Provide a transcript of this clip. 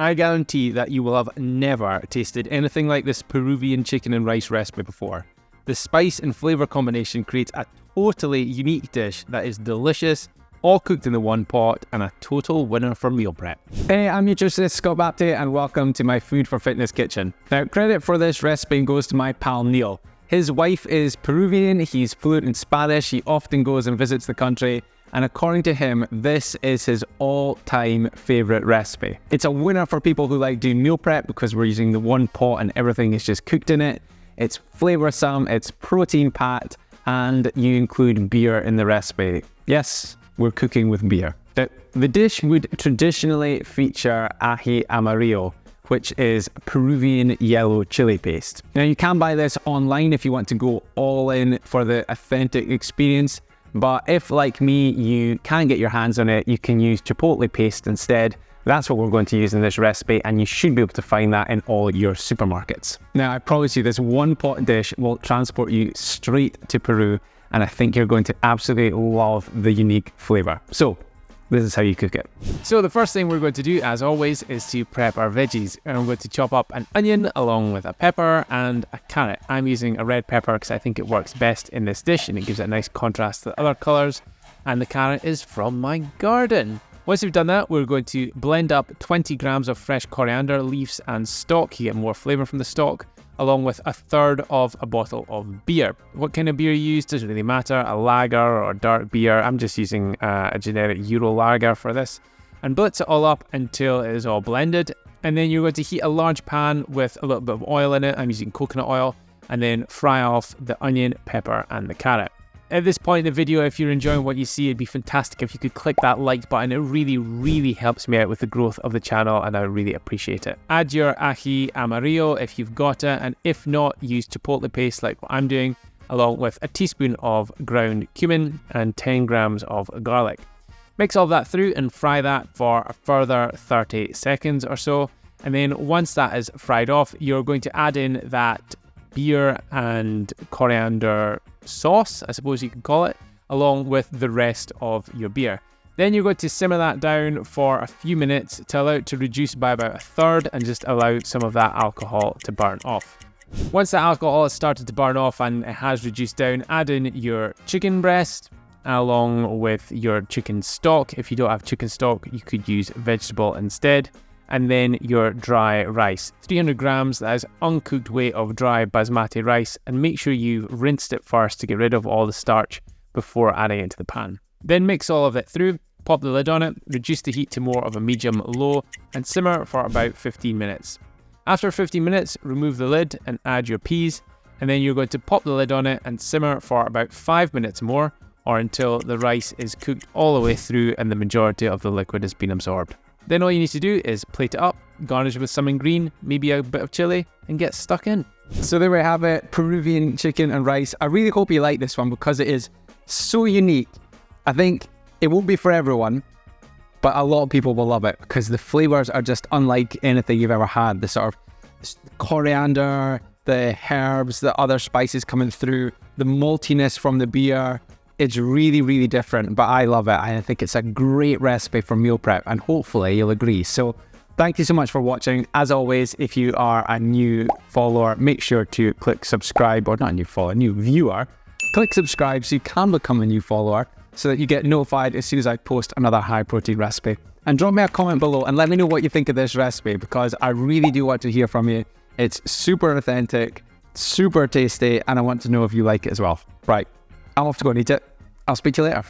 I guarantee that you will have never tasted anything like this Peruvian chicken and rice recipe before. The spice and flavour combination creates a totally unique dish that is delicious, all cooked in the one pot, and a total winner for meal prep. Hey, I'm nutritionist Scott Bapty, and welcome to my Food for Fitness kitchen. Now, credit for this recipe goes to my pal Neil. His wife is Peruvian, he's fluent in Spanish, he often goes and visits the country, and according to him, this is his all-time favourite recipe. It's a winner for people who like doing meal prep because we're using the one pot and everything is just cooked in it. It's flavoursome, it's protein-packed, and you include beer in the recipe. Yes, we're cooking with beer. The dish would traditionally feature ají amarillo, which is Peruvian yellow chili paste. Now, you can buy this online if you want to go all in for the authentic experience, but if, like me, you can't get your hands on it, you can use chipotle paste instead. That's what we're going to use in this recipe, and you should be able to find that in all your supermarkets. Now, I promise you, this one pot dish will transport you straight to Peru, and I think you're going to absolutely love the unique flavour. So, this is how you cook it. So the first thing we're going to do, as always, is to prep our veggies. And I'm going to chop up an onion along with a pepper and a carrot. I'm using a red pepper because I think it works best in this dish and it gives it a nice contrast to the other colours. And the carrot is from my garden. Once you've done that, we're going to blend up 20 grams of fresh coriander leaves and stalk. You get more flavour from the stalk, along with a third of a bottle of beer. What kind of beer you use doesn't really matter, a lager or a dark beer. I'm just using a generic Euro lager for this. And blitz it all up until it is all blended. And then you're going to heat a large pan with a little bit of oil in it. I'm using coconut oil. And then fry off the onion, pepper, and the carrot. At this point in the video, if you're enjoying what you see, it'd be fantastic if you could click that like button. It really helps me out with the growth of the channel, and I really appreciate it. Add your ají amarillo if you've got it, and if not, use chipotle paste like what I'm doing, along with a teaspoon of ground cumin and 10 grams of garlic. Mix all that through and fry that for a further 30 seconds or so. And then once that is fried off, you're going to add in that beer and coriander sauce, I suppose you can call it, along with the rest of your beer. Then you're going to simmer that down for a few minutes to allow it to reduce by about a third and just allow some of that alcohol to burn off. Once the alcohol has started to burn off and it has reduced down, add in your chicken breast along with your chicken stock. If you don't have chicken stock, you could use vegetable instead. And then your dry rice. 300 grams, that is uncooked weight of dry basmati rice, and make sure you've rinsed it first to get rid of all the starch before adding it to the pan. Then mix all of it through, pop the lid on it, reduce the heat to more of a medium-low, and simmer for about 15 minutes. After 15 minutes, remove the lid and add your peas, and then you're going to pop the lid on it and simmer for about 5 minutes more, or until the rice is cooked all the way through and the majority of the liquid has been absorbed. Then all you need to do is plate it up, garnish with some green, maybe a bit of chili, and get stuck in. So there we have it, Peruvian chicken and rice. I really hope you like this one because it is so unique. I think it won't be for everyone, but a lot of people will love it because the flavours are just unlike anything you've ever had. The sort of coriander, the herbs, the other spices coming through, the maltiness from the beer. It's really different, but I love it. I think it's a great recipe for meal prep, and hopefully you'll agree. So thank you so much for watching. As always, if you are a new follower, make sure to click subscribe, or not a new follower, a new viewer. Click subscribe so you can become a new follower so that you get notified as soon as I post another high protein recipe. And drop me a comment below and let me know what you think of this recipe because I really do want to hear from you. It's super authentic, super tasty, and I want to know if you like it as well. Right. I'm off to go and eat it. I'll speak to you later.